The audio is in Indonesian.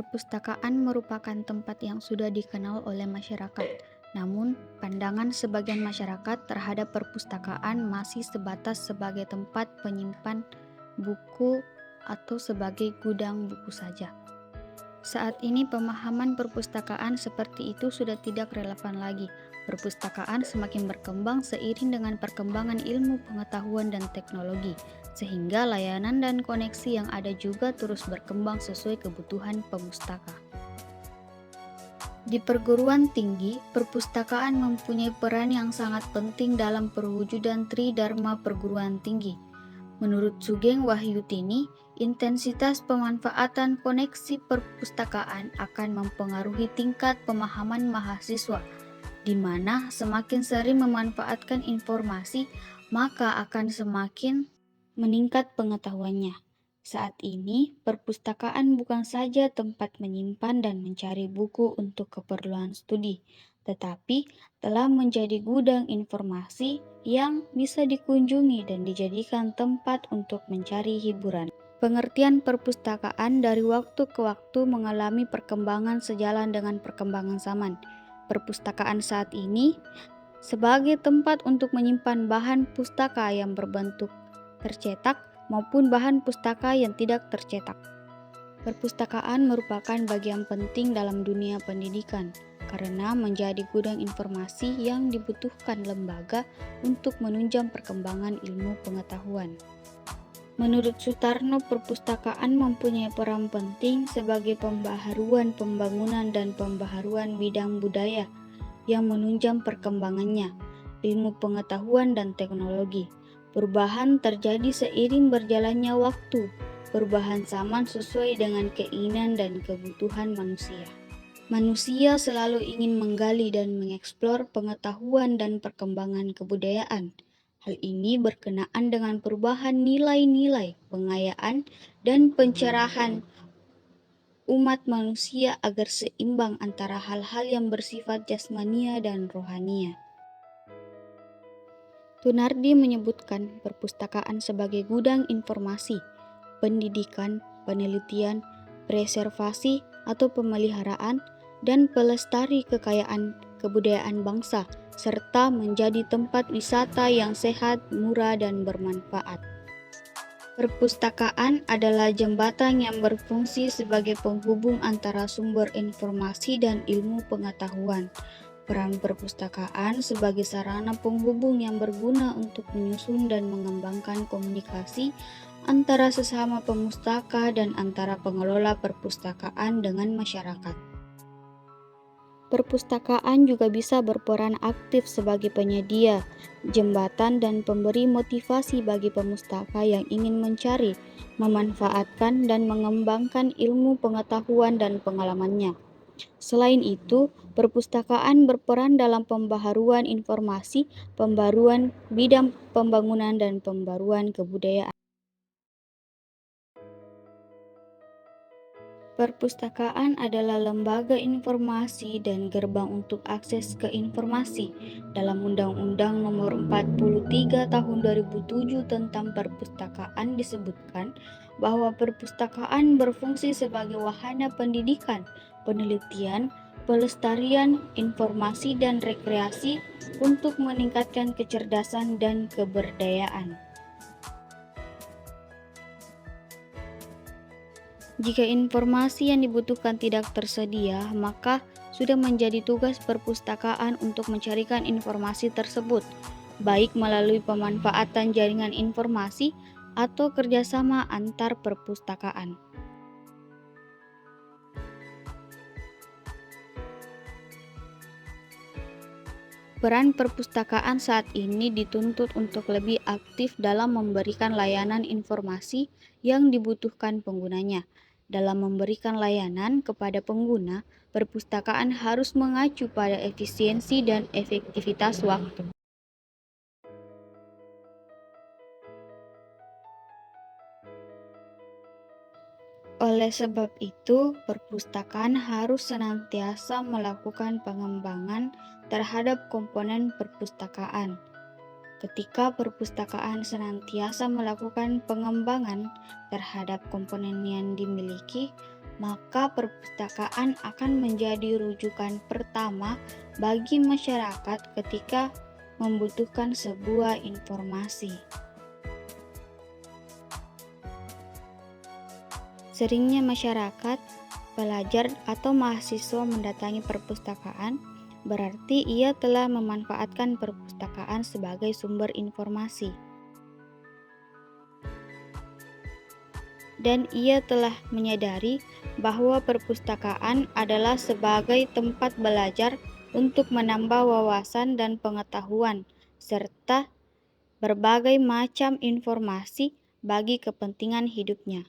Perpustakaan merupakan tempat yang sudah dikenal oleh masyarakat. Namun, pandangan sebagian masyarakat terhadap perpustakaan masih sebatas sebagai tempat penyimpan buku atau sebagai gudang buku saja. Saat ini pemahaman perpustakaan seperti itu sudah tidak relevan lagi. Perpustakaan semakin berkembang seiring dengan perkembangan ilmu pengetahuan dan teknologi, sehingga layanan dan koneksi yang ada juga terus berkembang sesuai kebutuhan pemustaka. Di perguruan tinggi, perpustakaan mempunyai peran yang sangat penting dalam perwujudan Tridharma perguruan tinggi. Menurut Sugeng Wahyutini, intensitas pemanfaatan koneksi perpustakaan akan mempengaruhi tingkat pemahaman mahasiswa, di mana semakin sering memanfaatkan informasi, maka akan semakin meningkat pengetahuannya. Saat ini, perpustakaan bukan saja tempat menyimpan dan mencari buku untuk keperluan studi, tetapi telah menjadi gudang informasi yang bisa dikunjungi dan dijadikan tempat untuk mencari hiburan. Pengertian perpustakaan dari waktu ke waktu mengalami perkembangan sejalan dengan perkembangan zaman. Perpustakaan saat ini sebagai tempat untuk menyimpan bahan pustaka yang berbentuk tercetak maupun bahan pustaka yang tidak tercetak. Perpustakaan merupakan bagian penting dalam dunia pendidikan karena menjadi gudang informasi yang dibutuhkan lembaga untuk menunjang perkembangan ilmu pengetahuan. Menurut Sutarno, perpustakaan mempunyai peran penting sebagai pembaharuan pembangunan dan pembaharuan bidang budaya yang menunjang perkembangannya, ilmu pengetahuan dan teknologi. Perubahan terjadi seiring berjalannya waktu. Perubahan zaman sesuai dengan keinginan dan kebutuhan manusia. Manusia selalu ingin menggali dan mengeksplor pengetahuan dan perkembangan kebudayaan. Hal ini berkenaan dengan perubahan nilai-nilai, pengayaan, dan pencerahan umat manusia agar seimbang antara hal-hal yang bersifat jasmania dan rohania. Tunardi menyebutkan perpustakaan sebagai gudang informasi, pendidikan, penelitian, preservasi atau pemeliharaan, dan pelestari kekayaan kebudayaan bangsa, serta menjadi tempat wisata yang sehat, murah, dan bermanfaat. Perpustakaan adalah jembatan yang berfungsi sebagai penghubung antara sumber informasi dan ilmu pengetahuan. Peran perpustakaan sebagai sarana penghubung yang berguna untuk menyusun dan mengembangkan komunikasi antara sesama pemustaka dan antara pengelola perpustakaan dengan masyarakat. Perpustakaan juga bisa berperan aktif sebagai penyedia, jembatan, dan pemberi motivasi bagi pemustaka yang ingin mencari, memanfaatkan, dan mengembangkan ilmu pengetahuan dan pengalamannya. Selain itu, perpustakaan berperan dalam pembaharuan informasi, pembaruan bidang pembangunan, dan pembaruan kebudayaan. Perpustakaan adalah lembaga informasi dan gerbang untuk akses ke informasi. Dalam Undang-Undang Nomor 43 Tahun 2007 tentang Perpustakaan disebutkan bahwa perpustakaan berfungsi sebagai wahana pendidikan, penelitian, pelestarian, informasi, dan rekreasi untuk meningkatkan kecerdasan dan keberdayaan. Jika informasi yang dibutuhkan tidak tersedia, maka sudah menjadi tugas perpustakaan untuk mencarikan informasi tersebut, baik melalui pemanfaatan jaringan informasi atau kerjasama antar perpustakaan. Peran perpustakaan saat ini dituntut untuk lebih aktif dalam memberikan layanan informasi yang dibutuhkan penggunanya. Dalam memberikan layanan kepada pengguna, perpustakaan harus mengacu pada efisiensi dan efektivitas waktu. Oleh sebab itu, perpustakaan harus senantiasa melakukan pengembangan terhadap komponen perpustakaan. Ketika perpustakaan senantiasa melakukan pengembangan terhadap komponen yang dimiliki, maka perpustakaan akan menjadi rujukan pertama bagi masyarakat ketika membutuhkan sebuah informasi. Seringnya masyarakat, pelajar, atau mahasiswa mendatangi perpustakaan berarti ia telah memanfaatkan perpustakaan sebagai sumber informasi. Dan ia telah menyadari bahwa perpustakaan adalah sebagai tempat belajar untuk menambah wawasan dan pengetahuan, serta berbagai macam informasi bagi kepentingan hidupnya.